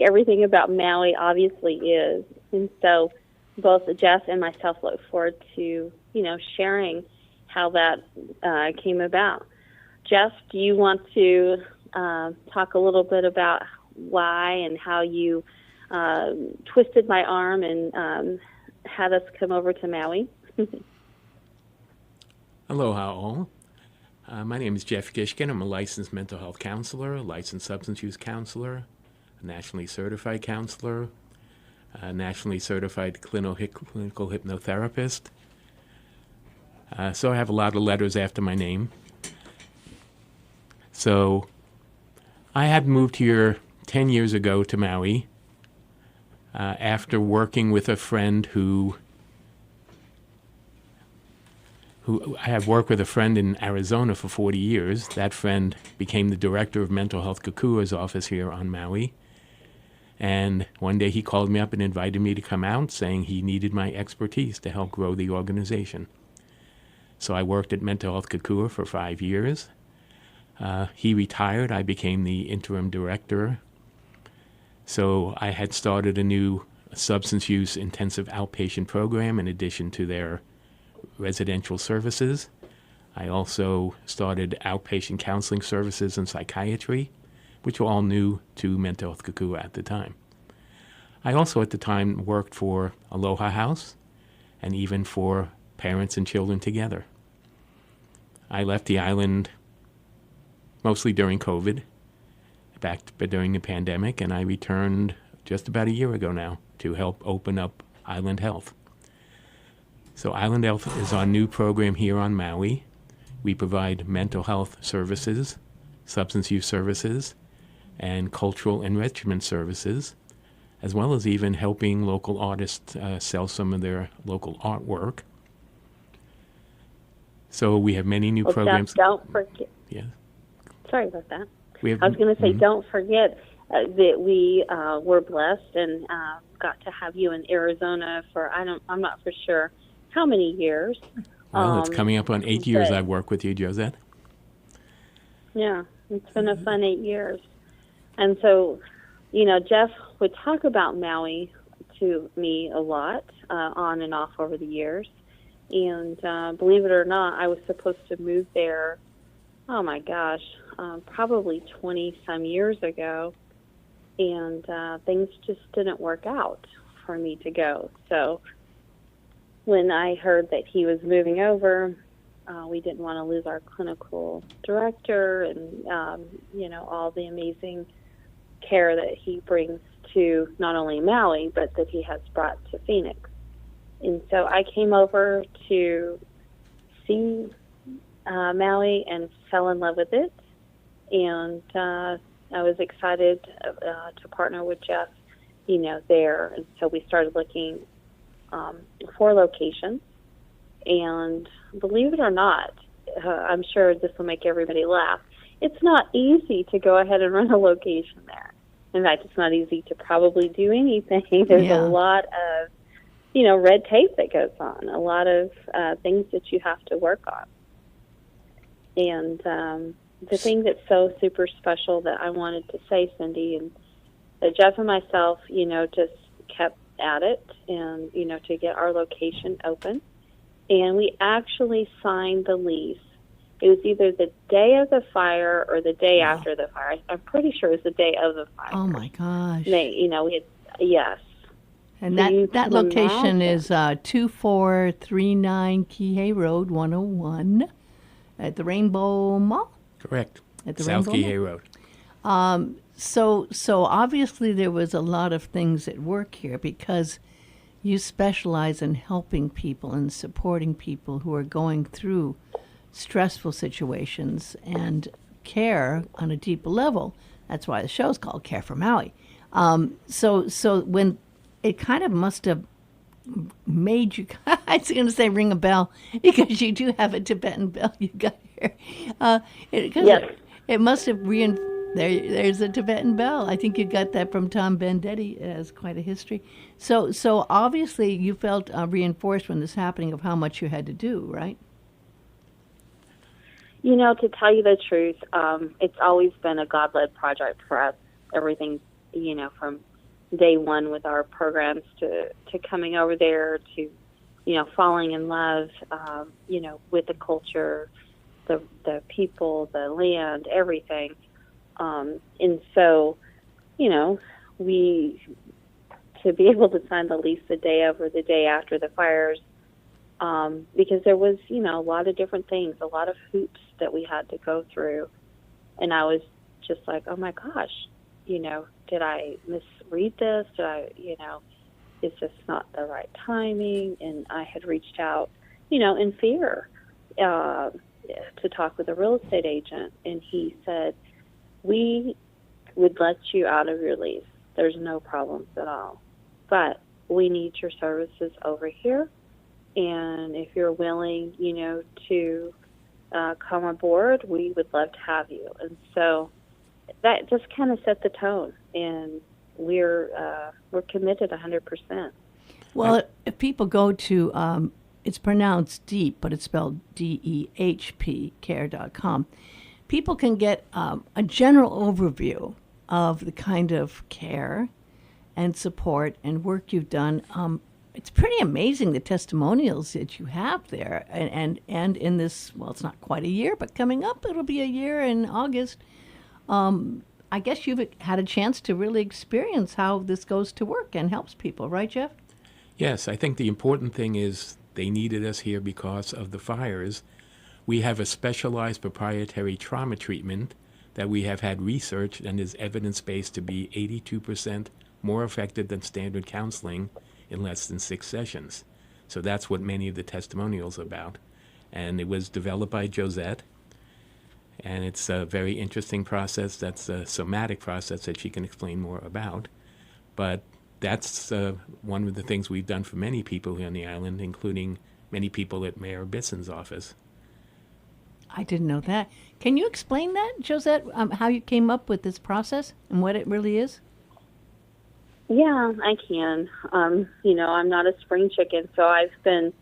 everything about Maui obviously is. And so both Jeff and myself look forward to, sharing how that came about. Jeff, do you want to talk a little bit about why and how you twisted my arm and had us come over to Maui? Aloha all. My name is Jeff Gishkin. I'm a licensed mental health counselor, a licensed substance use counselor, a nationally certified counselor, a nationally certified clinical hypnotherapist. So I have a lot of letters after my name. So I had moved here 10 years ago to Maui after working with a friend who I have worked with a friend in Arizona for 40 years. That friend became the director of mental health Kukua's office here on Maui. And one day he called me up and invited me to come out, saying he needed my expertise to help grow the organization. So I worked at Mental Health Kukua for 5 years. He retired. I became the interim director. So I had started a new substance use intensive outpatient program in addition to their residential services. I also started outpatient counseling services and psychiatry, which were all new to Mental Health Kukua at the time. I also at the time worked for Aloha House and even for Parents and Children Together. I left the island mostly during COVID, back during the pandemic, and I returned just about a year ago now to help open up Island Health. So Island Health is our new program here on Maui. We provide mental health services, substance use services, and cultural enrichment services, as well as even helping local artists sell some of their local artwork. So we have many new programs. Jeff, don't forget. Yeah. Sorry about that. I was going to say, don't forget that we were blessed and got to have you in Arizona for I'm not for sure how many years. Well, it's coming up on 8 years I've worked with you, Josette. Yeah, it's been a fun 8 years. And so, Jeff would talk about Maui to me a lot, on and off over the years. And believe it or not, I was supposed to move there, oh my gosh, probably 20-some years ago. And things just didn't work out for me to go. So when I heard that he was moving over, we didn't want to lose our clinical director and, all the amazing care that he brings to not only Maui, but that he has brought to Phoenix. And so I came over to see Maui and fell in love with it. And I was excited to partner with Jeff, there. And so we started looking for locations. And believe it or not, I'm sure this will make everybody laugh, it's not easy to go ahead and run a location there. In fact, it's not easy to probably do anything. There's a lot of, red tape that goes on, a lot of things that you have to work on. And the thing that's so super special that I wanted to say, Cindy, and that Jeff and myself, just kept at it and, to get our location open. And we actually signed the lease. It was either the day of the fire or the day after the fire. I'm pretty sure it was the day of the fire. Oh, my gosh. We had, yes. And that location is 2439 Kihei Road, 101, at the Rainbow Mall? Correct. At the South Rainbow Kihei Mall? Road. So obviously there was a lot of things at work here because you specialize in helping people and supporting people who are going through stressful situations and care on a deeper level. That's why the show's called Care for Maui. So when it kind of must have made you, I was going to say ring a bell, because you do have a Tibetan bell you got here. Yes. It must have there's a Tibetan bell. I think you got that from Tom Bendetti. It has quite a history. So obviously you felt reinforced when this happening of how much you had to do, right? To tell you the truth, it's always been a God-led project for us. Everything, from day one with our programs to coming over there to, falling in love, with the culture, the people, the land, everything. And so, to be able to sign the lease the day of or the day after the fires, because there was, a lot of different things, a lot of hoops that we had to go through. And I was just like, oh my gosh, did I misread this? Is this not the right timing? And I had reached out, in fear, to talk with a real estate agent. And he said, we would let you out of your lease. There's no problems at all. But we need your services over here. And if you're willing, to come aboard, we would love to have you. And so that just kind of set the tone. And we're committed 100%. Well, if people go to, it's pronounced DEEP, but it's spelled DEHP care.com, people can get a general overview of the kind of care and support and work you've done. It's pretty amazing the testimonials that you have there. And in this, well, it's not quite a year, but coming up, it'll be a year in August. I guess you've had a chance to really experience how this goes to work and helps people, right, Jeff? Yes, I think the important thing is they needed us here because of the fires. We have a specialized proprietary trauma treatment that we have had researched and is evidence-based to be 82% more effective than standard counseling in less than 6 sessions. So that's what many of the testimonials are about. And it was developed by Josette. And it's a very interesting process. That's a somatic process that she can explain more about. But that's one of the things we've done for many people here on the island, including many people at Mayor Bisson's office. I didn't know that. Can you explain that, Josette, how you came up with this process and what it really is? Yeah, I can. I'm not a spring chicken, so I've been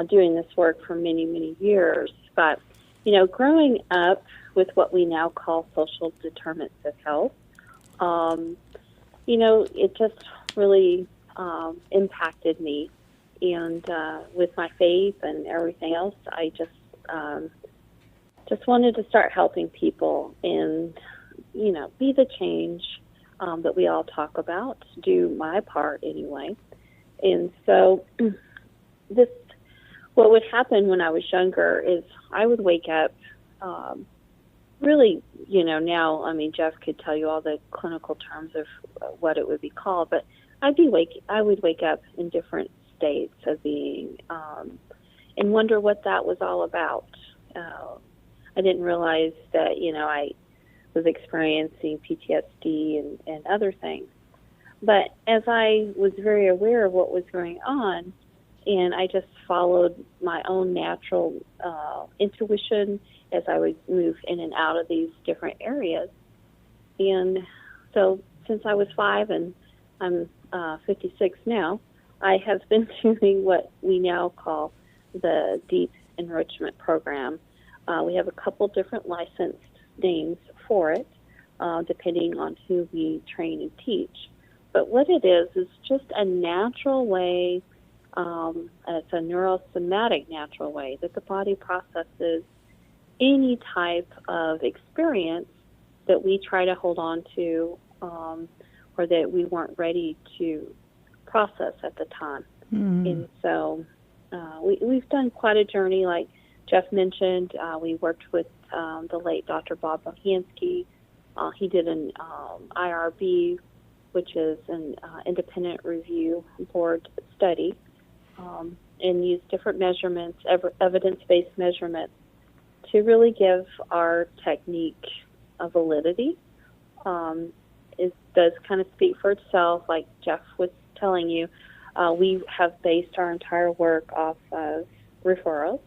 doing this work for many, many years. But, growing up with what we now call social determinants of health, it just really impacted me. And with my faith and everything else, I just wanted to start helping people and, be the change that we all talk about, do my part anyway. And so what would happen when I was younger is I would wake up, really, now, Jeff could tell you all the clinical terms of what it would be called, but I would wake up in different states of being, and wonder what that was all about. I didn't realize that, I was experiencing PTSD and other things. But as I was very aware of what was going on, and I just followed my own natural intuition as I would move in and out of these different areas. And so since I was 5 and I'm 56 now, I have been doing what we now call the Deep Enrichment Program. We have a couple different licensed names for it, depending on who we train and teach. But what it is just a natural way, it's a neurosomatic natural way that the body processes any type of experience that we try to hold on to or that we weren't ready to process at the time. Mm. And so we've done quite a journey. Like Jeff mentioned, we worked with the late Dr. Bob Bohansky. He did an IRB, which is an independent review board study, and used different measurements, evidence-based measurements, to really give our technique a validity. It does kind of speak for itself, like Jeff was telling you. We have based our entire work off of referrals,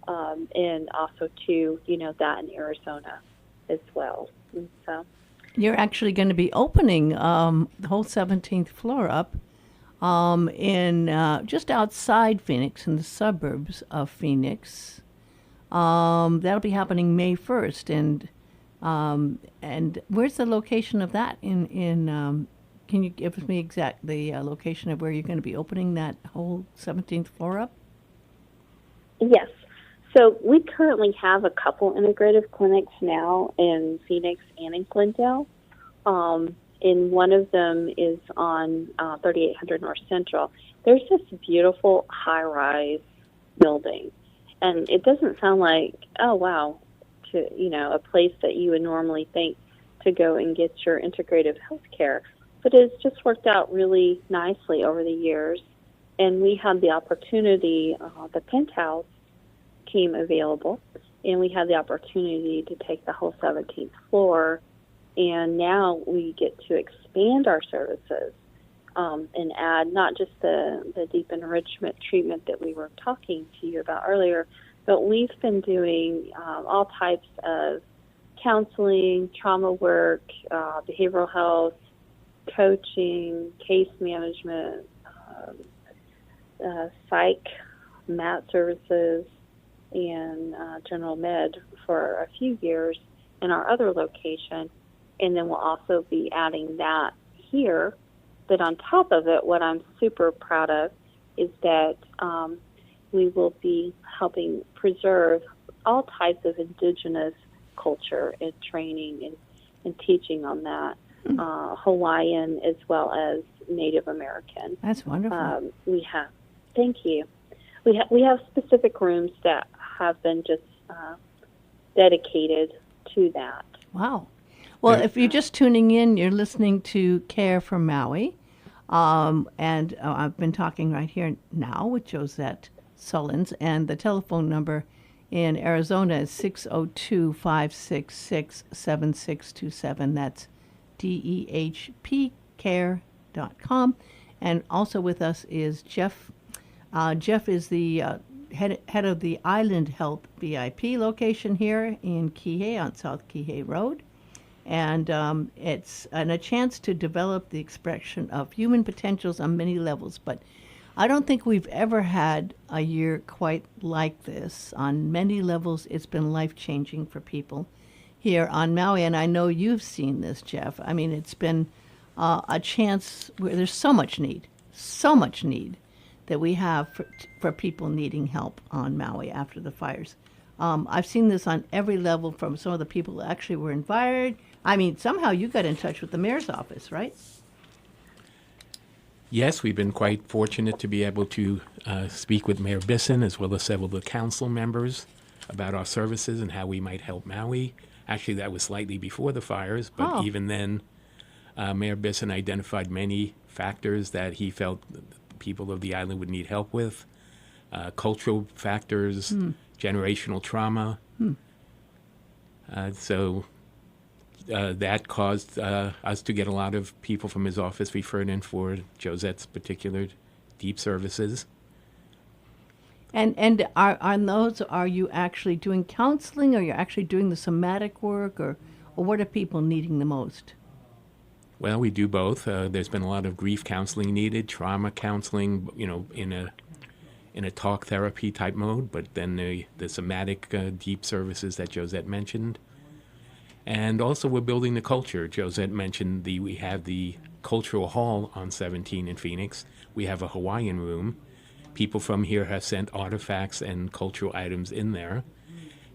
and also to, that in Arizona as well. And so you're actually going to be opening the whole 17th floor up in just outside Phoenix, in the suburbs of Phoenix. That'll be happening May 1st, and where's the location of that? In can you give me the location of where you're going to be opening that whole 17th floor up? Yes. So we currently have a couple integrative clinics now in Phoenix and in Glendale. And one of them is on 3800 North Central. There's this beautiful high-rise building, and it doesn't sound like, oh, wow, a place that you would normally think to go and get your integrative health care. But it's just worked out really nicely over the years. And we had the opportunity, the penthouse came available, and we had the opportunity to take the whole 17th floor. And now we get to expand our services and add not just the deep enrichment treatment that we were talking to you about earlier, but we've been doing all types of counseling, trauma work, behavioral health, coaching, case management, psych, mat services, and general med for a few years in our other location. And then we'll also be adding that here. But on top of it, what I'm super proud of is that we will be helping preserve all types of indigenous culture and training and teaching on that, Hawaiian as well as Native American. That's wonderful. Thank you. We have specific rooms that have been just dedicated to that. Wow. Well, if you're just tuning in, you're listening to Care from Maui. And I've been talking right here now with Josette Sullins, and the telephone number in Arizona is 602-566-7627. That's DEHPcare.com. And also with us is Jeff. Jeff is the head of the Island Health VIP location here in Kihei on South Kihei Road. And it's a chance to develop the expression of human potentials on many levels. But I don't think we've ever had a year quite like this. On many levels, it's been life-changing for people here on Maui. And I know you've seen this, Jeff. I mean, it's been a chance where there's so much need that we have for people needing help on Maui after the fires. I've seen this on every level from some of the people that actually were invited. I mean, somehow you got in touch with the mayor's office, right? Yes, we've been quite fortunate to be able to speak with Mayor Bisson as well as several of the council members about our services and how we might help Maui. Actually, that was slightly before the fires, but even then, Mayor Bisson identified many factors that he felt the people of the island would need help with, cultural factors, generational trauma. So that caused us to get a lot of people from his office referred in for Josette's particular deep services. And on those, are you actually doing counseling, or you're actually doing the somatic work, or what are people needing the most? Well, we do both. There's been a lot of grief counseling needed, trauma counseling, in a talk therapy type mode, but then the somatic deep services that Josette mentioned. And also we're building the culture. Josette mentioned we have the cultural hall on 17 in Phoenix. We have a Hawaiian room. People from here have sent artifacts and cultural items in there.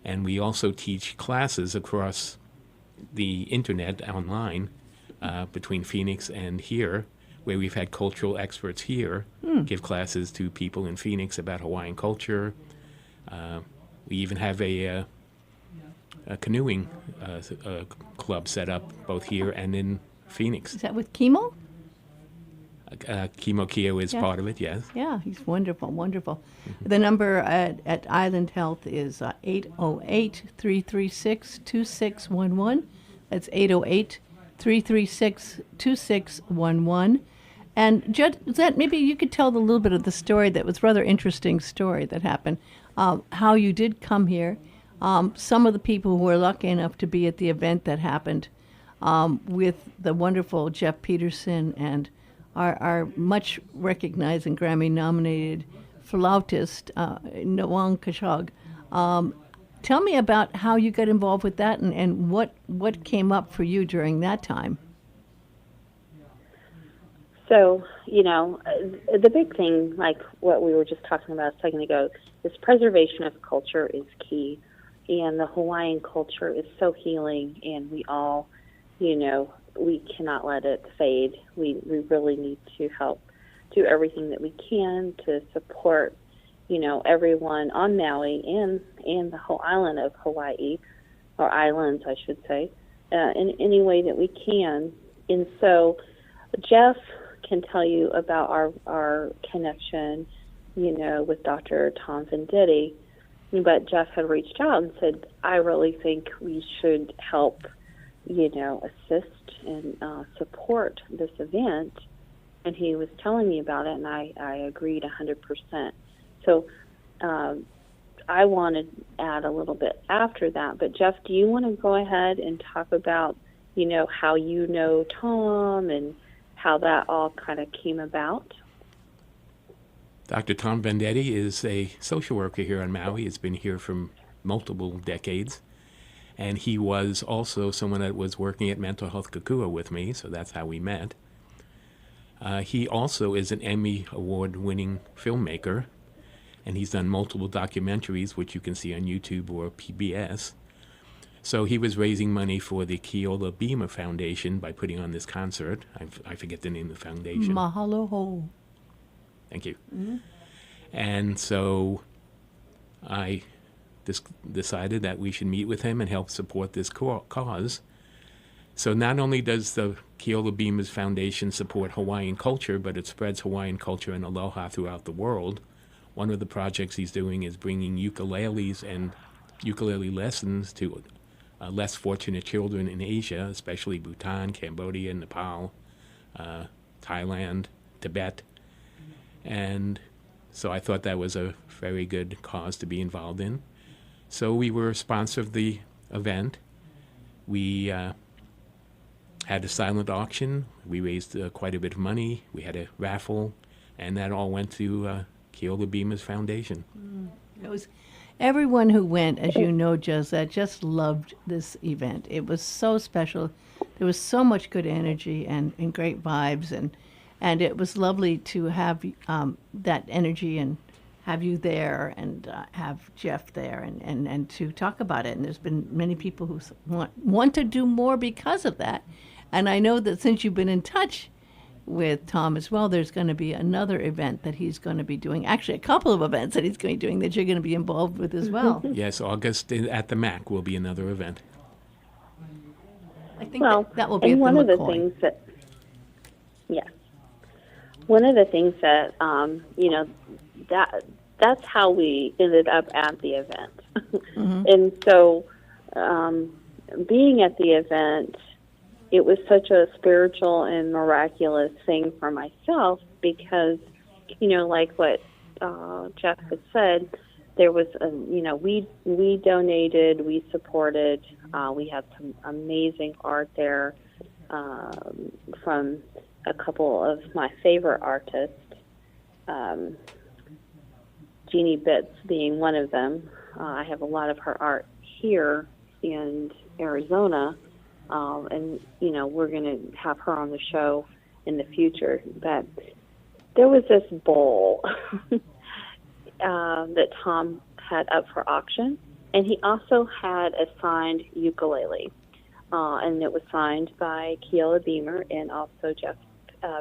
And we also teach classes across the internet online between Phoenix and here, where we've had cultural experts here give classes to people in Phoenix about Hawaiian culture. We even have a canoeing club set up both here and in Phoenix. Is that with Kimo? Kimo Kio is part of it, yes. Yeah, he's wonderful, wonderful. The number at Island Health is 808-336-2611. That's 808-336-2611. And Josette, maybe you could tell a little bit of the story that was rather interesting story that happened, how you did come here. Some of the people who were lucky enough to be at the event that happened with the wonderful Jeff Peterson and our much recognized and Grammy-nominated flautist, Nawang Kashog. Tell me about how you got involved with that and what came up for you during that time. So, the big thing, like what we were just talking about a second ago, is preservation of culture is key. And the Hawaiian culture is so healing, and we all, we cannot let it fade. We really need to help do everything that we can to support, everyone on Maui and the whole island of Hawaii, or islands, I should say, in any way that we can. And so Jeff can tell you about our connection, with Dr. Tom Venditti. But Jeff had reached out and said, I really think we should help, assist and support this event. And he was telling me about it, and I agreed 100%. So I want to add a little bit after that. But, Jeff, do you want to go ahead and talk about, how you know Tom and how that all kind of came about? Dr. Tom Venditti is a social worker here on Maui. He's been here for multiple decades. And he was also someone that was working at Mental Health Kukua with me, so that's how we met. He also is an Emmy Award-winning filmmaker, and he's done multiple documentaries, which you can see on YouTube or PBS. So he was raising money for the Keola Beamer Foundation by putting on this concert. I forget the name of the foundation. Mahalo ho. Thank you. Mm-hmm. And so I decided that we should meet with him and help support this cause. So not only does the Keola Beamers Foundation support Hawaiian culture, but it spreads Hawaiian culture and aloha throughout the world. One of the projects he's doing is bringing ukuleles and ukulele lessons to less fortunate children in Asia, especially Bhutan, Cambodia, Nepal, Thailand, Tibet. And so I thought that was a very good cause to be involved in. So we were a sponsor of the event. We had a silent auction. We raised quite a bit of money. We had a raffle, and that all went to Keola Beamers Foundation. It was everyone who went, as you know, Josette, just loved this event. It was so special. There was so much good energy and great vibes, and it was lovely to have that energy and have you there and have Jeff there and to talk about it. And there's been many people who want to do more because of that. And I know that since you've been in touch with Tom as well, there's going to be another event that he's going to be doing, actually a couple of events that he's going to be doing that you're going to be involved with as well. Yes, August at the MAC will be another event. I think that will be at the one of the McCoy. things that, yes, one of the things that, that's how we ended up at the event. Mm-hmm. And so being at the event, it was such a spiritual and miraculous thing for myself because, like what Jeff had said, there was, we donated, we supported, we had some amazing art there from a couple of my favorite artists, Jeannie Bitts being one of them. I have a lot of her art here in Arizona. And, we're going to have her on the show in the future. But there was this bowl that Tom had up for auction, and he also had a signed ukulele. And it was signed by Keola Beamer and also Jeff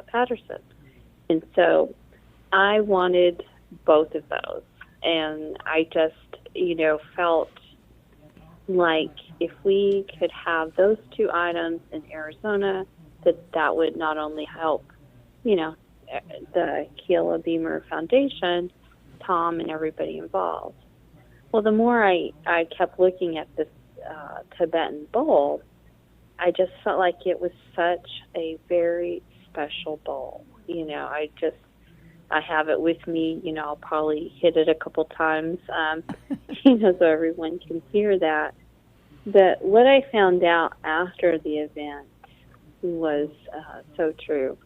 Patterson. And so I wanted both of those. And I just, felt like if we could have those two items in Arizona, that would not only help, the Keola Beamer Foundation, Tom, and everybody involved. Well, the more I kept looking at this Tibetan bowl, I just felt like it was such a very special bowl. I have it with me. I'll probably hit it a couple times, so everyone can hear that. But what I found out after the event was so true.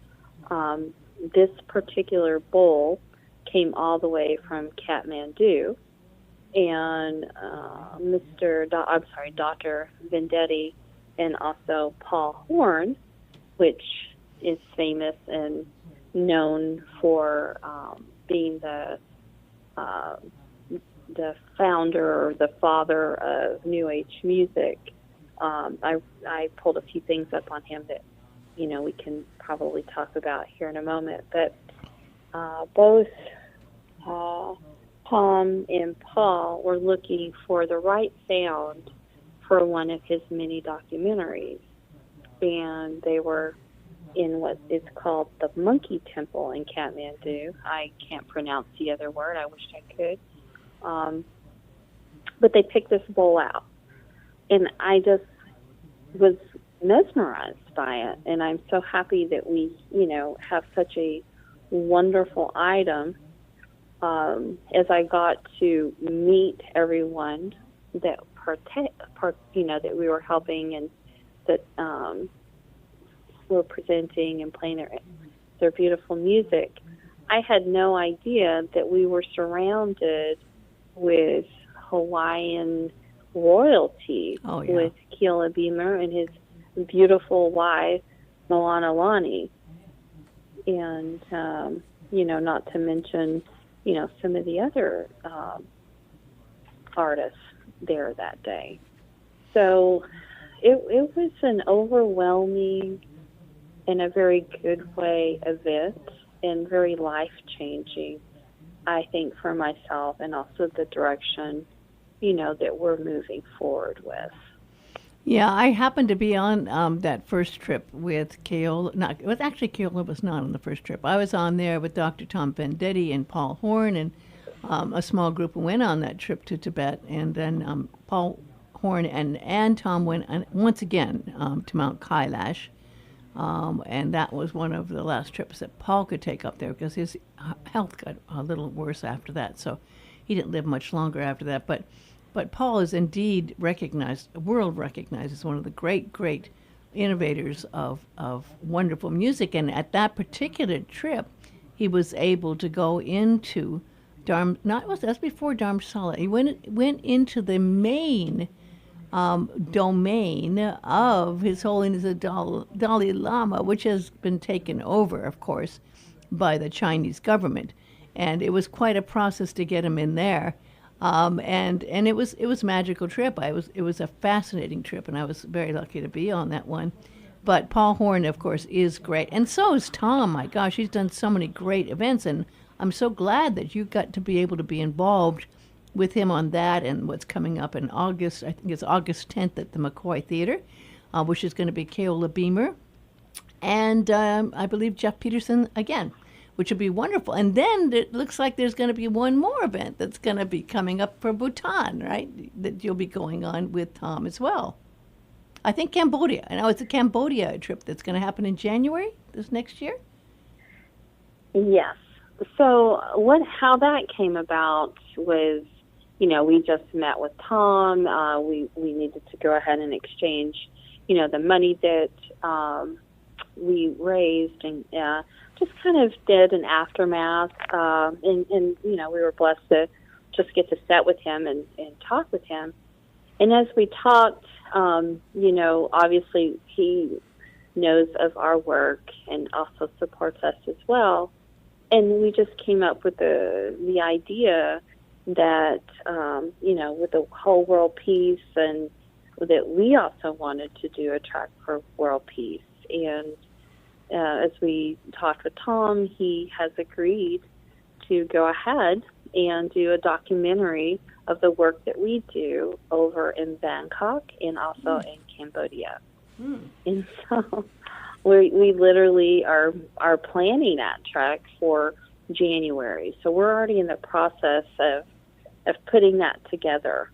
This particular bowl came all the way from Kathmandu, and Dr. Venditti and also Paul Horn, which is famous in known for being the founder or the father of New Age music. I pulled a few things up on him that, we can probably talk about here in a moment. But both Tom and Paul were looking for the right sound for one of his many documentaries. And they were in what is called the Monkey Temple in Kathmandu. I can't pronounce the other word. I wish I could. But they picked this bowl out. And I just was mesmerized by it. And I'm so happy that we, have such a wonderful item. As I got to meet everyone that that we were helping and that were presenting and playing their beautiful music, I had no idea that we were surrounded with Hawaiian royalty, with Keola Beamer and his beautiful wife, Moanalani. And, not to mention, some of the other artists there that day. So it was an overwhelming, in a very good way, event, and very life-changing, I think, for myself, and also the direction, that we're moving forward with. Yeah, I happened to be on that first trip with Keola. Keola was not on the first trip. I was on there with Dr. Tom Vendetti and Paul Horn, and a small group went on that trip to Tibet. And then Paul Horn and Tom went once again to Mount Kailash. And that was one of the last trips that Paul could take up there because his health got a little worse after that. So he didn't live much longer after that. But Paul is indeed world recognized as one of the great, great innovators of wonderful music. And at that particular trip, he was able to go into that's before Dharamsala. He went into the main domain of His Holiness the Dalai Lama, which has been taken over, of course, by the Chinese government. And it was quite a process to get him in there. And it was a magical trip. It was a fascinating trip, and I was very lucky to be on that one. But Paul Horn, of course, is great, and so is Tom. My gosh, he's done so many great events, and I'm so glad that you got to be able to be involved with him on that and what's coming up in August. I think it's August 10th at the McCoy Theater, which is going to be Keola Beamer, and I believe Jeff Peterson again, which will be wonderful. And then it looks like there's going to be one more event that's going to be coming up for Bhutan, right? That you'll be going on with Tom as well. I think Cambodia. I know it's a Cambodia trip that's going to happen in January this next year. Yes. So how that came about was, we just met with Tom. We needed to go ahead and exchange, the money that we raised, and just kind of did an aftermath. And we were blessed to just get to sit with him and talk with him. And as we talked, obviously he knows of our work and also supports us as well. And we just came up with the idea that, with the whole world peace, and that we also wanted to do a track for world peace. And as we talked with Tom, he has agreed to go ahead and do a documentary of the work that we do over in Bangkok and also in Cambodia. And so we literally are planning that track for January. So we're already in the process of putting that together.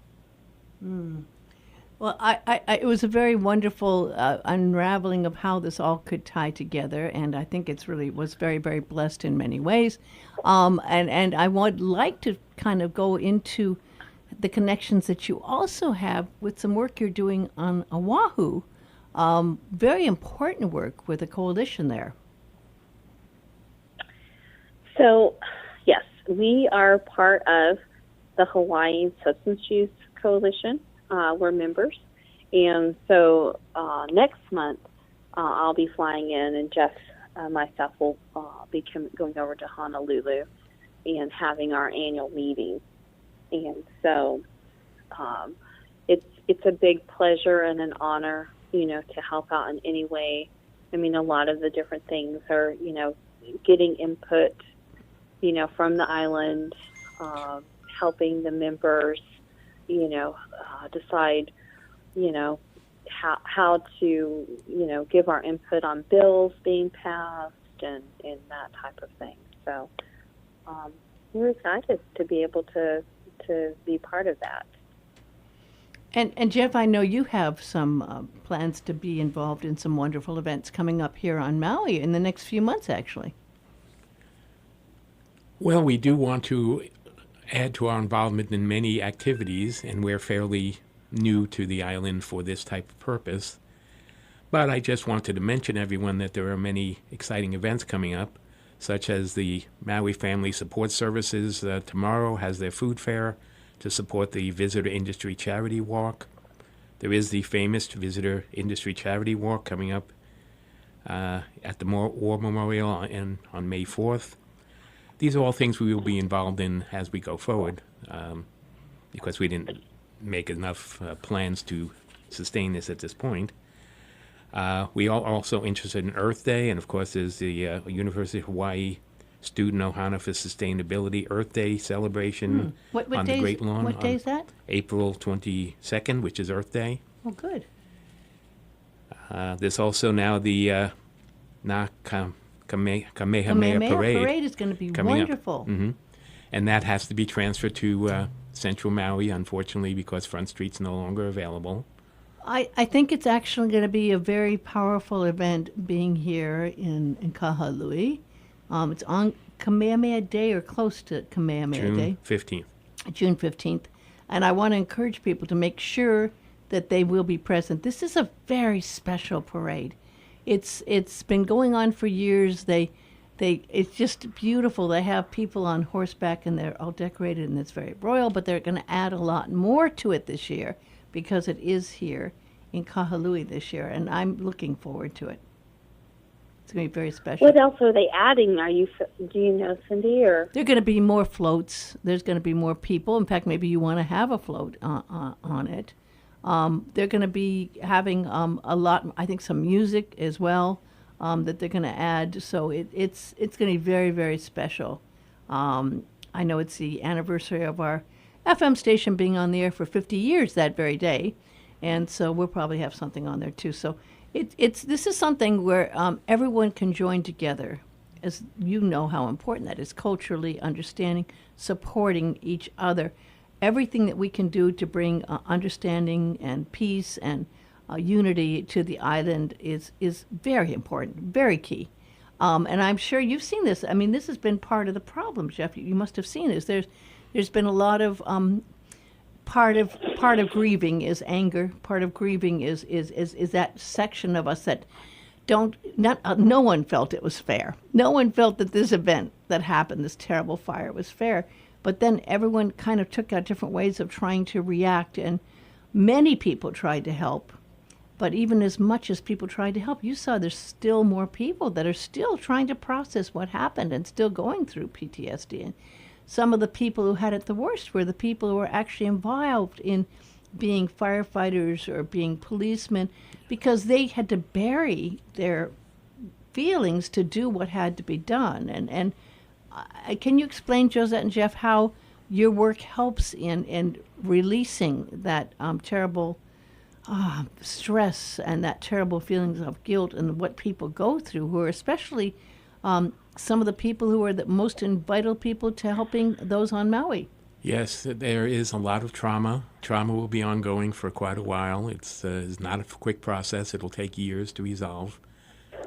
Well, it was a very wonderful unraveling of how this all could tie together, and I think it's really was very, very blessed in many ways. And I would like to kind of go into the connections that you also have with some work you're doing on Oahu. Very important work with a coalition there. So, yes, we are part of the Hawaiian Substance Use Coalition. We're members. And so next month, I'll be flying in, and Jeff, myself, will I'll be going over to Honolulu and having our annual meeting. And so it's a big pleasure and an honor, to help out in any way. I mean, a lot of the different things are, getting input, from the island, helping the members, decide, how to, give our input on bills being passed and that type of thing. So we're excited to be able to be part of that. And Jeff, I know you have some plans to be involved in some wonderful events coming up here on Maui in the next few months, actually. Well, we do want to add to our involvement in many activities, and we're fairly new to the island for this type of purpose. But I just wanted to mention everyone that there are many exciting events coming up, such as the Maui Family Support Services tomorrow has their food fair to support the Visitor Industry Charity Walk. There is the famous Visitor Industry Charity Walk coming up at the War Memorial on May 4th. These are all things we will be involved in as we go forward, because we didn't make enough plans to sustain this at this point. We are also interested in Earth Day, and of course there's the University of Hawaii Student Ohana for Sustainability Earth Day celebration on the Great Lawn. What day is that? April 22nd, which is Earth Day. Oh, good. There's also now the Kamehameha Parade is going to be wonderful. Mm-hmm. And that has to be transferred to Central Maui, unfortunately, because Front Street's no longer available. I think it's actually going to be a very powerful event being here in Kahului. It's on Kamehameha Day or close to Kamehameha Day. June 15th. And I want to encourage people to make sure that they will be present. This is a very special parade. It's been going on for years. It's just beautiful. They have people on horseback and they're all decorated and it's very royal, but they're going to add a lot more to it this year because it is here in Kahului this year, and I'm looking forward to it. It's going to be very special. What else are they adding? Do you know, Cindy? Or there are going to be more floats. There's going to be more people. In fact, maybe you want to have a float on it. They're going to be having a lot, I think, some music as well that they're going to add. So it's going to be very, very special. I know it's the anniversary of our FM station being on the air for 50 years that very day, and so we'll probably have something on there too. So this is something where everyone can join together, as you know how important that is, culturally understanding, supporting each other. Everything that we can do to bring understanding and peace and unity to the island is very important, very key. And I'm sure you've seen this. I mean, this has been part of the problem, Jeff. You must have seen this. There's been a lot of part of grieving is anger. Part of grieving is that section of us that no one felt it was fair. No one felt that this event that happened, this terrible fire, was fair. But then everyone kind of took out different ways of trying to react, and many people tried to help. But even as much as people tried to help, you saw there's still more people that are still trying to process what happened and still going through PTSD. And some of the people who had it the worst were the people who were actually involved in being firefighters or being policemen, because they had to bury their feelings to do what had to be done. And can you explain, Josette and Jeff, how your work helps in releasing that terrible stress and that terrible feelings of guilt and what people go through, who are especially some of the people who are the most vital people to helping those on Maui? Yes, there is a lot of trauma. Trauma will be ongoing for quite a while. It's not a quick process. It'll take years to resolve.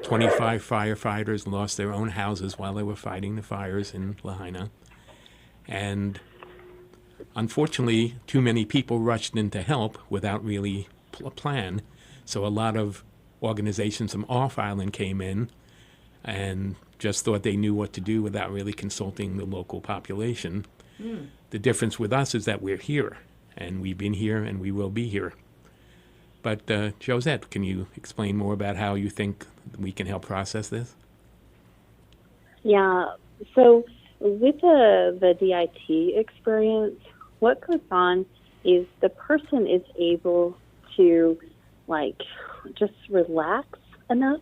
25 firefighters lost their own houses while they were fighting the fires in Lahaina. And unfortunately, too many people rushed in to help without really a plan. So a lot of organizations from off island came in and just thought they knew what to do without really consulting the local population. The difference with us is that we're here, and we've been here, and we will be here. But Josette, can you explain more about how you think we can help process this? Yeah. So with the DIT experience, what goes on is the person is able to like just relax enough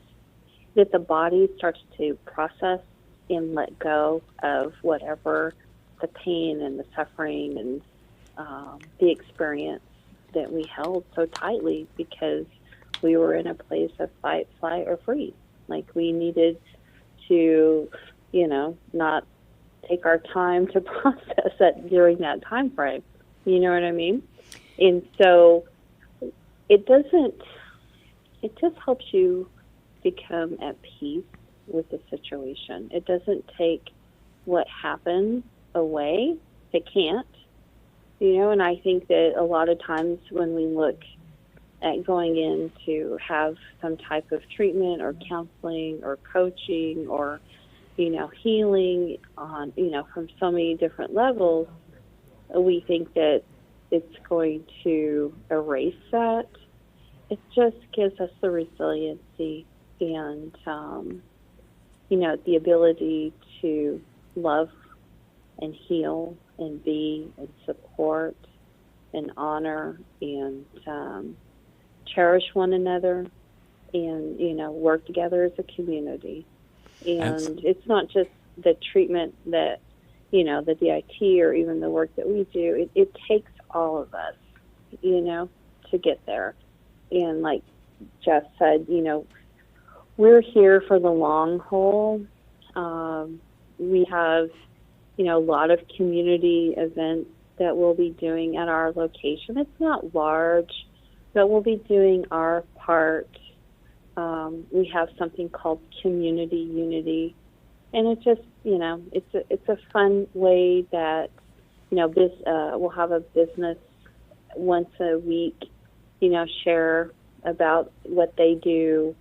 that the body starts to process and let go of whatever the pain and the suffering and the experience that we held so tightly because we were in a place of fight, flight, or freeze. Like we needed to, not take our time to process that during that time frame. You know what I mean? And so it just helps you become at peace with the situation. It doesn't take what happened away. It can't. And I think that a lot of times when we look at going in to have some type of treatment or counseling or coaching or, healing on, from so many different levels, we think that it's going to erase that. It just gives us the resiliency and, the ability to love and heal and be and support and honor and cherish one another and, work together as a community. And it's not just the treatment that, the DIT or even the work that we do. It takes all of us, to get there. And like Jeff said, we're here for the long haul. We have, a lot of community events that we'll be doing at our location. It's not large, but we'll be doing our part. We have something called Community Unity, and it just, it's a fun way that, we'll have a business once a week, share about what they do,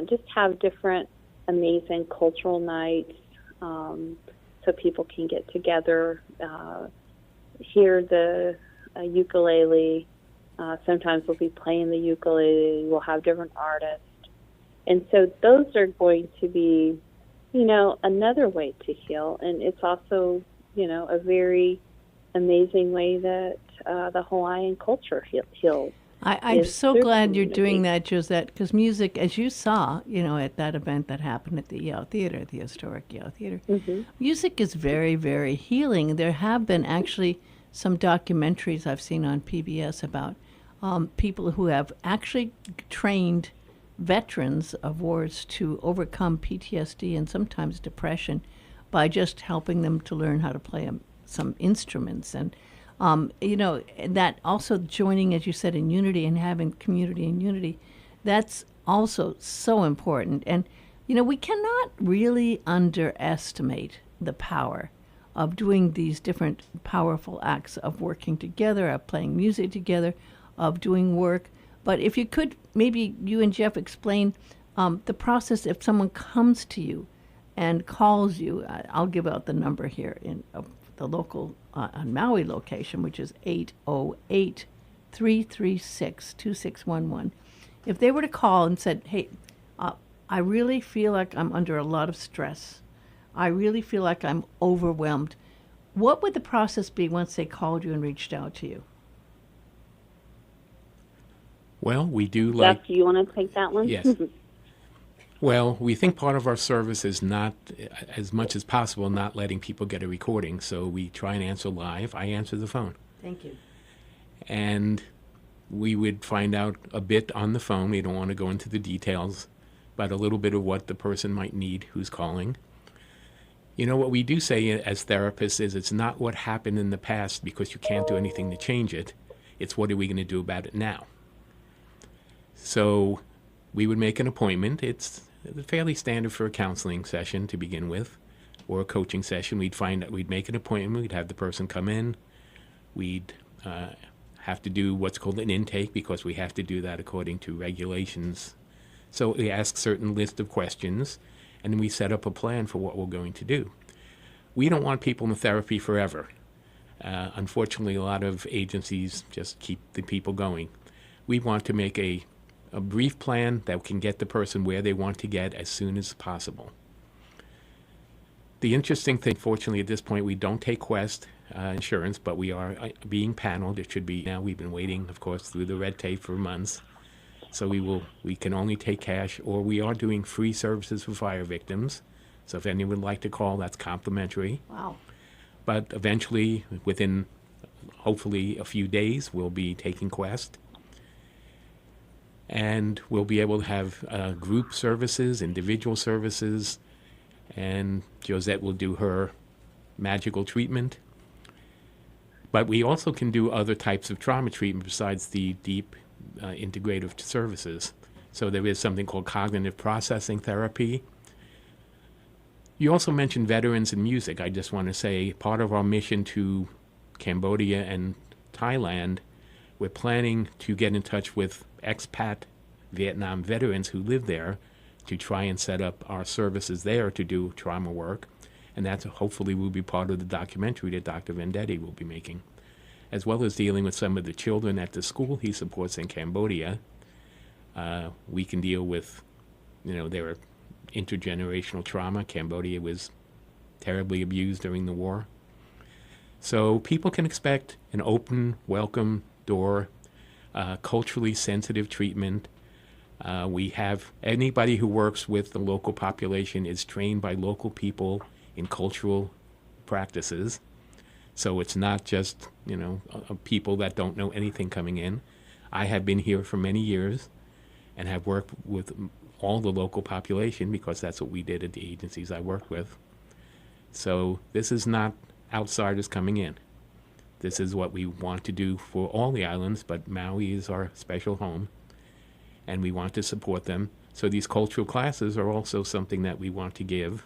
just have different amazing cultural nights so people can get together, hear the ukulele. Sometimes we'll be playing the ukulele. We'll have different artists. And so those are going to be, another way to heal. And it's also, a very amazing way that the Hawaiian culture heals. I'm so glad you're community. doing that, Josette, because music, as you saw, at that event that happened at the Yale Theater, the historic Yale Theater, music is very, very healing. There have been actually some documentaries I've seen on PBS about people who have actually trained veterans of wars to overcome PTSD and sometimes depression by just helping them to learn how to play some instruments. And that also joining, as you said, in unity and having community in unity, that's also so important. And, we cannot really underestimate the power of doing these different powerful acts of working together, of playing music together, of doing work. But if you could, maybe you and Jeff explain the process if someone comes to you and calls you. I'll give out the number here in the local on Maui location, which is 808-336-2611. If they were to call and said, hey, I really feel like I'm under a lot of stress. I really feel like I'm overwhelmed. What would the process be once they called you and reached out to you? Well, we do like... Jeff, do you want to take that one? Yes. Well, we think part of our service is not, as much as possible, not letting people get a recording. So we try and answer live. I answer the phone. Thank you. And we would find out a bit on the phone. We don't want to go into the details, but a little bit of what the person might need who's calling. What we do say as therapists is it's not what happened in the past because you can't do anything to change it. It's what are we going to do about it now? So we would make an appointment. It's fairly standard for a counseling session to begin with, or a coaching session. We'd make an appointment. We'd have the person come in. We'd have to do what's called an intake because we have to do that according to regulations. So we ask certain list of questions, and then we set up a plan for what we're going to do. We don't want people in therapy forever. Unfortunately, a lot of agencies just keep the people going. We want to make a brief plan that can get the person where they want to get as soon as possible. The interesting thing, fortunately, at this point, we don't take Quest insurance, but we are being paneled. It should be now. We've been waiting, of course, through the red tape for months. So we can only take cash, or we are doing free services for fire victims. So if anyone would like to call, that's complimentary. Wow. But eventually, within hopefully a few days, we'll be taking Quest. And we'll be able to have group services, individual services, and Josette will do her magical treatment. But we also can do other types of trauma treatment besides the deep integrative services. So there is something called cognitive processing therapy. You also mentioned veterans and music. I just want to say part of our mission to Cambodia and Thailand, we're planning to get in touch with expat Vietnam veterans who live there to try and set up our services there to do trauma work. And that hopefully will be part of the documentary that Dr. Vendetti will be making, as well as dealing with some of the children at the school he supports in Cambodia. We can deal with, their intergenerational trauma. Cambodia was terribly abused during the war. So people can expect an open, welcome door, culturally sensitive treatment. We have anybody who works with the local population is trained by local people in cultural practices. So it's not just, people that don't know anything coming in. I have been here for many years and have worked with all the local population because that's what we did at the agencies I worked with. So this is not outsiders coming in. This is what we want to do for all the islands, but Maui is our special home, and we want to support them. So these cultural classes are also something that we want to give.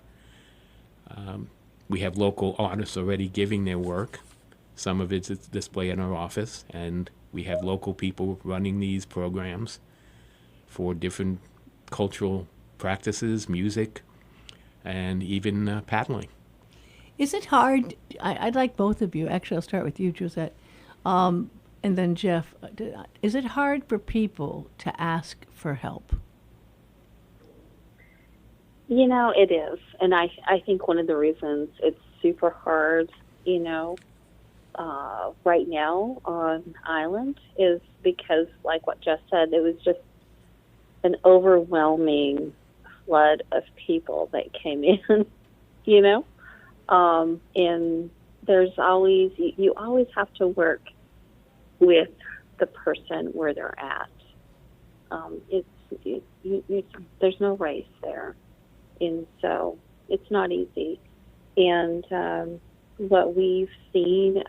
We have local artists already giving their work. Some of it's displayed in our office, and we have local people running these programs for different cultural practices, music, and even paddling. Is it hard? I'd like both of you. Actually, I'll start with you, Josette, and then Jeff. Is it hard for people to ask for help? It is. And I think one of the reasons it's super hard, right now on island is because, like what Jeff said, it was just an overwhelming flood of people that came in, and there's always, you always have to work with the person where they're at. There's no race there. And so it's not easy. And what we've seen,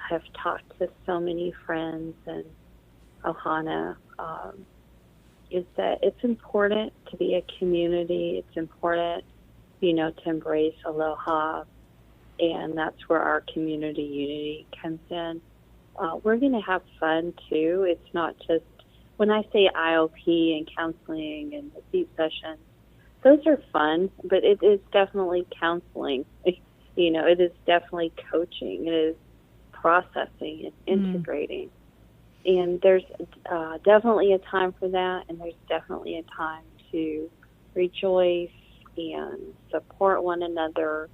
have talked to so many friends and Ohana, is that it's important to be a community. It's important, to embrace aloha. And that's where our community unity comes in. We're going to have fun, too. It's not just, when I say IOP and counseling and deep sessions, those are fun, but it is definitely counseling. It is definitely coaching. It is processing and integrating. And there's definitely a time for that, and there's definitely a time to rejoice and support one another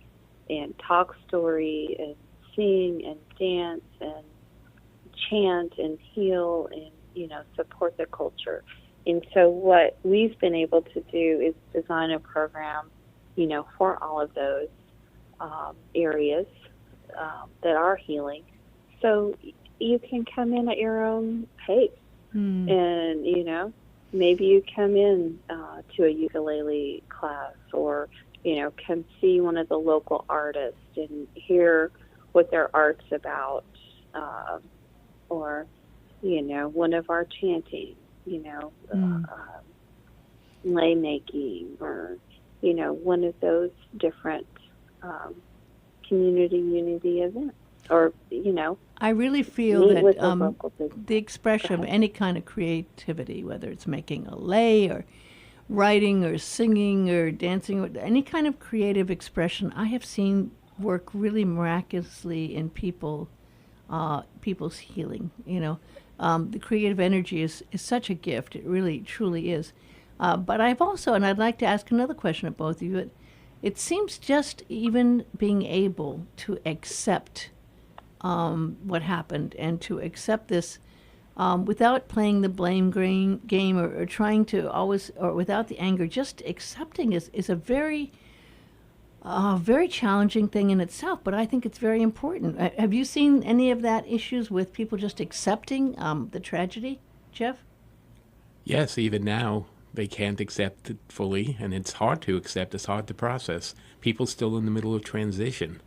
and talk story and sing and dance and chant and heal and, support the culture. And so what we've been able to do is design a program, for all of those areas that are healing. So you can come in at your own pace. And, maybe you come in to a ukulele class or, come see one of the local artists and hear what their art's about, or, one of our chanting, lay making, or, one of those different community unity events. Or, I really feel that the the expression of any kind of creativity, whether it's making a lei or writing or singing or dancing, or any kind of creative expression, I have seen work really miraculously in people's healing. The creative energy is such a gift. It really, truly is. But I've also, and I'd like to ask another question of both of you, it seems just even being able to accept what happened and to accept this without playing the blame game or trying to always, or without the anger, just accepting is a very, very challenging thing in itself, but I think it's very important. Have you seen any of that issues with people just accepting the tragedy, Jeff? Yes, even now they can't accept it fully, and it's hard to accept. It's hard to process. People still in the middle of transition,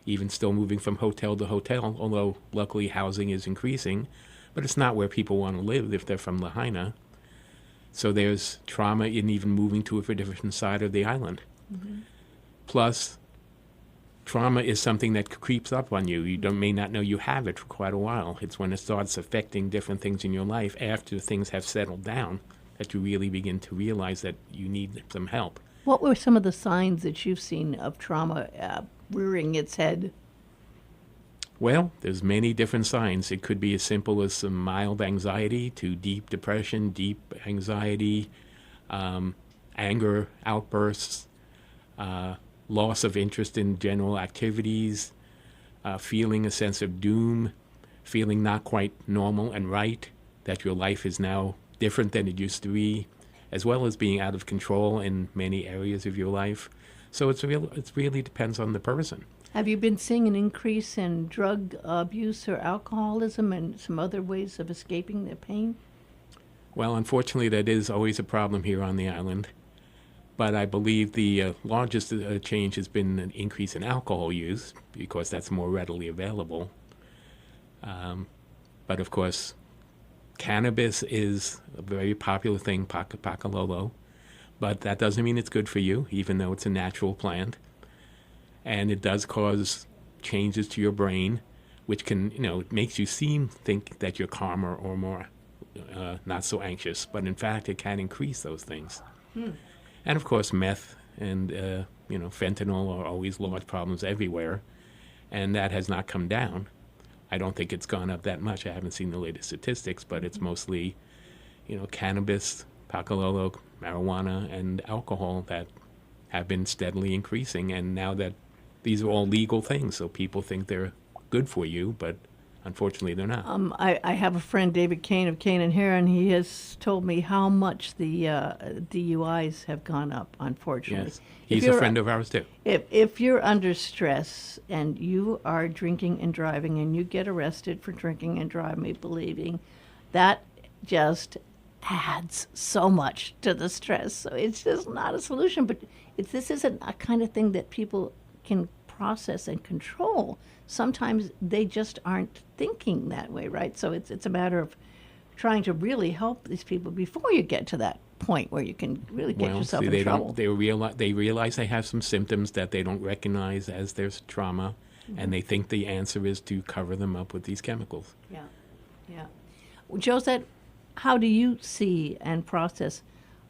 even still moving from hotel to hotel, although luckily housing is increasing, but it's not where people want to live if they're from Lahaina. So there's trauma in even moving to a different side of the island. Mm-hmm. Plus, trauma is something that creeps up on you. You may not know you have it for quite a while. It's when it starts affecting different things in your life after things have settled down that you really begin to realize that you need some help. What were some of the signs that you've seen of trauma rearing its head? Well, there's many different signs. It could be as simple as some mild anxiety to deep depression, deep anxiety, anger outbursts, loss of interest in general activities, feeling a sense of doom, feeling not quite normal and right, that your life is now different than it used to be, as well as being out of control in many areas of your life. So it really depends on the person. Have you been seeing an increase in drug abuse or alcoholism and some other ways of escaping the pain? Well, unfortunately, that is always a problem here on the island. But I believe the largest change has been an increase in alcohol use, because that's more readily available. But of course, cannabis is a very popular thing, pakalolo. But that doesn't mean it's good for you, even though it's a natural plant. And it does cause changes to your brain, which can, it makes you think that you're calmer or more not so anxious. But in fact, it can increase those things. And of course, meth and, fentanyl are always large problems everywhere. And that has not come down. I don't think it's gone up that much. I haven't seen the latest statistics, but it's mostly, cannabis, pakalolo, marijuana, and alcohol that have been steadily increasing. And now that these are all legal things, so people think they're good for you, but unfortunately they're not. I have a friend, David Kane of Kane and Heron. He has told me how much the DUIs have gone up, unfortunately. Yes, he's a friend of ours too. If you're under stress and you are drinking and driving and you get arrested for drinking and driving, believing that just adds so much to the stress. So it's just not a solution. But this isn't a kind of thing that people can process and control. Sometimes they just aren't thinking that way, right? So it's a matter of trying to really help these people before you get to that point where you can really get yourself in trouble. They realize they have some symptoms that they don't recognize as their trauma, and they think the answer is to cover them up with these chemicals. Yeah. Well, Josette, how do you see and process?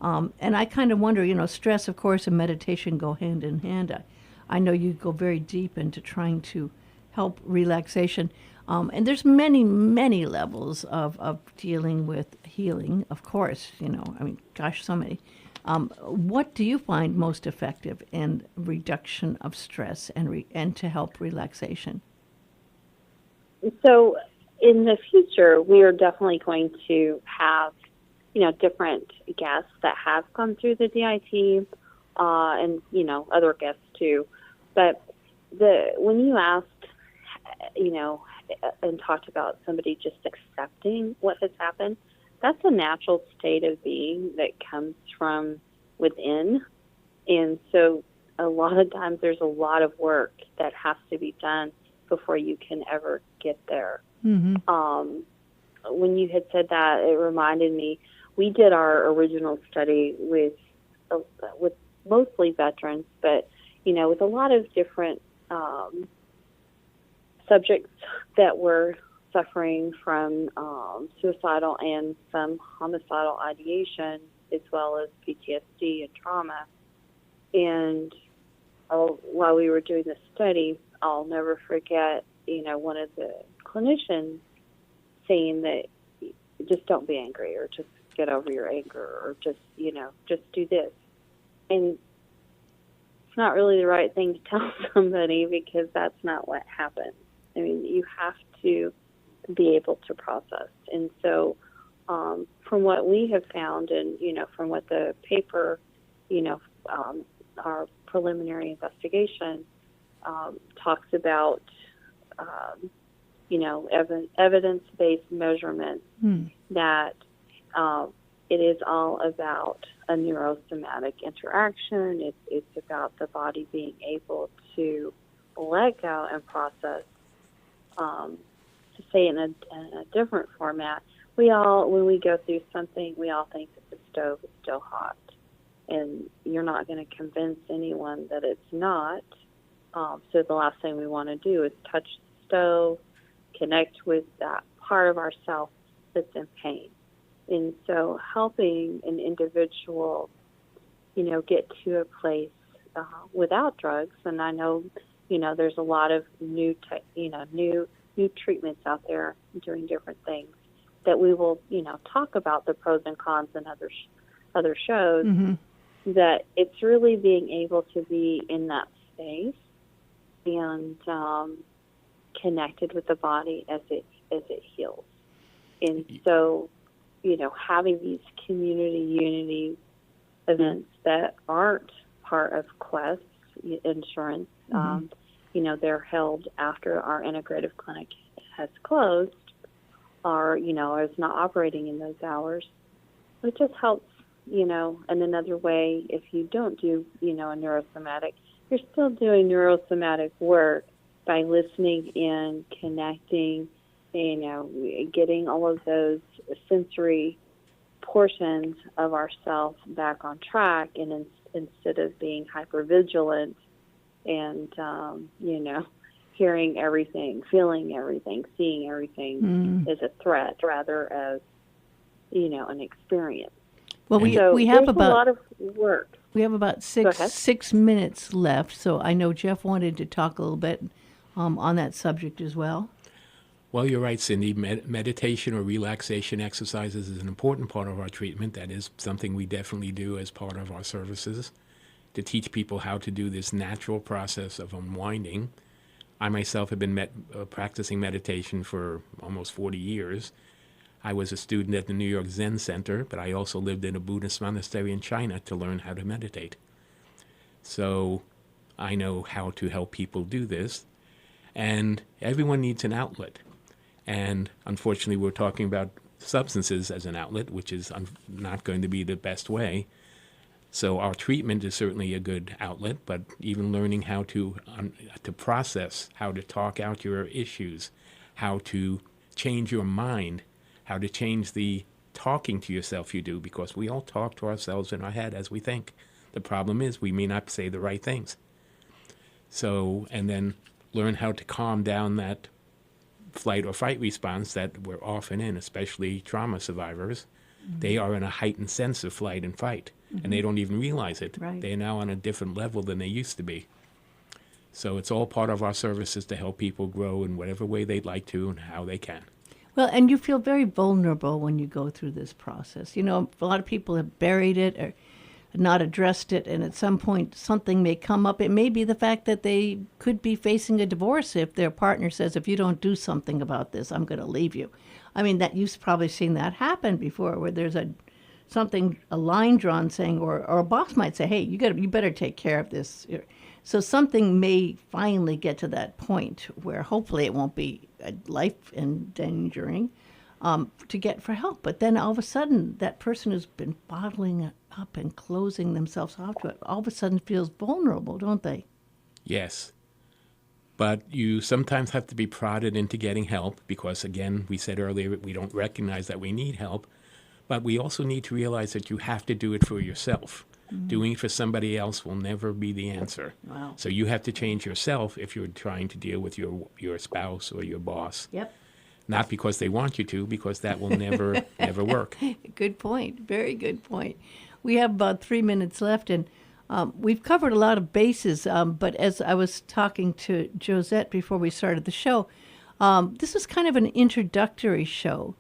And I kind of wonder, stress, of course, and meditation go hand in hand. I know you go very deep into trying to help relaxation. And there's many, many levels of dealing with healing, of course, so many. What do you find most effective in reduction of stress and to help relaxation? So in the future, we are definitely going to have, different guests that have come through the DIT, and, other guests too. But when you asked, and talked about somebody just accepting what has happened, that's a natural state of being that comes from within. And so a lot of times there's a lot of work that has to be done before you can ever get there. Mm-hmm. When you had said that, it reminded me, we did our original study with mostly veterans, but, with a lot of different subjects that were suffering from suicidal and some homicidal ideation, as well as PTSD and trauma. And while we were doing the study, I'll never forget, one of the clinicians saying that just don't be angry, or just get over your anger, or just do this. And not really the right thing to tell somebody, because that's not what happens. I mean, you have to be able to process. And so from what we have found, and, from what the paper, our preliminary investigation talks about, evidence-based measurements, that it is all about a neurosomatic interaction. It's about the body being able to let go and process. To say in a different format, when we go through something, we all think that the stove is still hot, and you're not going to convince anyone that it's not. So the last thing we want to do is touch the stove, connect with that part of ourself that's in pain. And so helping an individual, get to a place without drugs, and I know, there's a lot of new treatments out there doing different things that we will, talk about the pros and cons in other shows, that it's really being able to be in that space and connected with the body as it heals. And so, having these community unity events that aren't part of Quest insurance, they're held after our integrative clinic has closed, or, is not operating in those hours. It just helps, in another way. If you don't do, a neurosomatic, you're still doing neurosomatic work by listening in, connecting, getting all of those sensory portions of ourself back on track, and instead of being hypervigilant and, hearing everything, feeling everything, seeing everything as a threat rather as, an experience. Well, we have about a lot of work. We have about 6 minutes left, so I know Jeff wanted to talk a little bit on that subject as well. Well, you're right, Cindy. Meditation or relaxation exercises is an important part of our treatment. That is something we definitely do as part of our services, to teach people how to do this natural process of unwinding. I myself have been practicing meditation for almost 40 years. I was a student at the New York Zen Center, but I also lived in a Buddhist monastery in China to learn how to meditate. So I know how to help people do this. And everyone needs an outlet. And unfortunately, we're talking about substances as an outlet, which is not going to be the best way. So our treatment is certainly a good outlet, but even learning how to process, how to talk out your issues, how to change your mind, how to change the talking to yourself you do, because we all talk to ourselves in our head as we think. The problem is we may not say the right things. So, and then learn how to calm down that flight or fight response that we're often in, especially trauma survivors. They are in a heightened sense of flight and fight, and they don't even realize it. Right. They're now on a different level than they used to be. So it's all part of our services to help people grow in whatever way they'd like to and how they can. Well, and you feel very vulnerable when you go through this process. A lot of people have buried it or not addressed it, and at some point something may come up. It may be the fact that they could be facing a divorce if their partner says, if you don't do something about this, I'm going to leave you. I mean, that you've probably seen that happen before, where there's a line drawn saying, or a boss might say, hey, you better take care of this. So something may finally get to that point where hopefully it won't be life endangering to get for help. But then all of a sudden, that person who's been bottling it up and closing themselves off to it, all of a sudden feels vulnerable, don't they? Yes. But you sometimes have to be prodded into getting help because, again, we said earlier, we don't recognize that we need help. But we also need to realize that you have to do it for yourself. Doing it for somebody else will never be the answer. Wow. So you have to change yourself if you're trying to deal with your spouse or your boss. Yep. Not because they want you to, because that will never work. Good point. Very good point. We have about 3 minutes left, and we've covered a lot of bases. But as I was talking to Josette before we started the show, this was kind of an introductory show,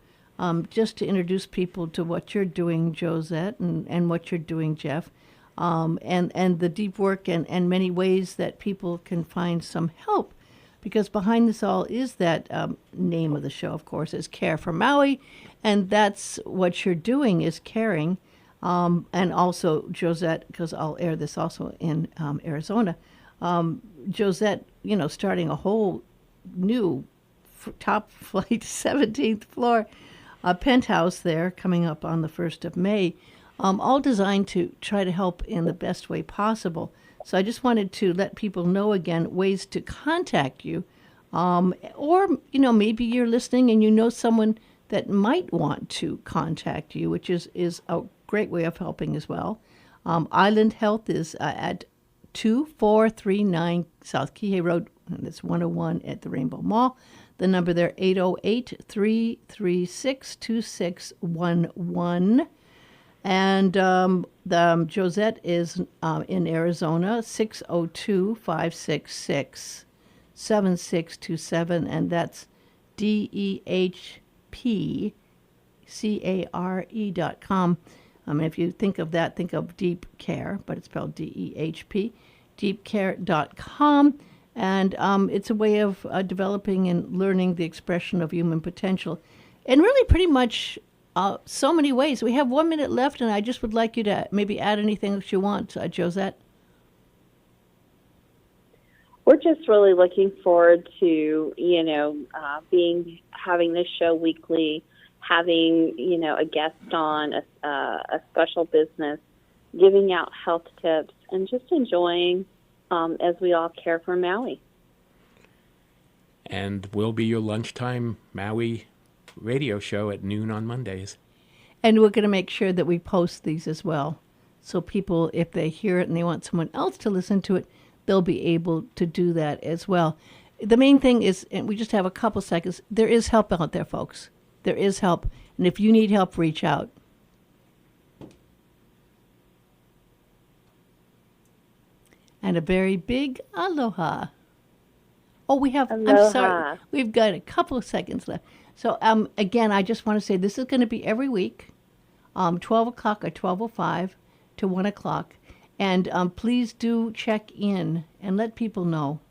just to introduce people to what you're doing, Josette, and what you're doing, Jeff. and the deep work and many ways that people can find some help. Because behind this all is that name of the show, of course, is Care for Maui. And that's what you're doing, is caring. And also, Josette, because I'll air this also in Arizona, Josette, starting a whole new top flight 17th floor penthouse there coming up on the 1st of May, all designed to try to help in the best way possible. So I just wanted to let people know again ways to contact you. Or, maybe you're listening and you know someone that might want to contact you, which is a great way of helping as well. Island Health is at 2439 South Kihei Road, and it's 101 at the Rainbow Mall. The number there, 808-336-2611. And Josette is in Arizona, 602-566-7627, and that's DEHPCARE.com. If you think of that, think of Deep Care, but it's spelled DEHP, deepcare.com. And it's a way of developing and learning the expression of human potential. And really pretty much so many ways. We have 1 minute left, and I just would like you to maybe add anything that you want, Josette. We're just really looking forward to, having this show weekly, having, a guest on, a special business, giving out health tips, and just enjoying as we all care for Maui. And will be your lunchtime Maui radio show at noon on Mondays. And we're going to make sure that we post these as well. So people, if they hear it and they want someone else to listen to it, they'll be able to do that as well. The main thing is, and we just have a couple seconds, there is help out there, folks. There is help. And if you need help, reach out. And a very big aloha. Oh, we have, Aloha. I'm sorry, we've got a couple of seconds left. So again, I just want to say this is going to be every week, 12 o'clock or 12:05 to 1 o'clock. And please do check in and let people know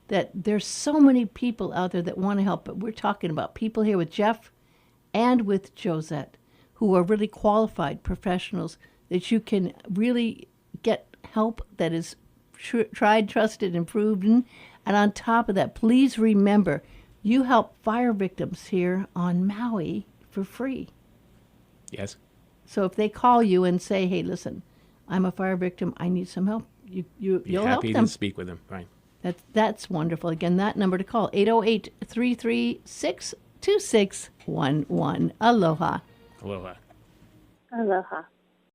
that there's so many people out there that want to help. But we're talking about people here with Jeff and with Josette who are really qualified professionals that you can really get help that is tried, trusted, and proven. And on top of that, please remember, you help fire victims here on Maui for free. Yes. So if they call you and say, hey, listen, I'm a fire victim, I need some help, you'll help them. Happy to speak with them, right. That's wonderful. Again, that number to call, 808-336-2611. Aloha. Aloha. Aloha.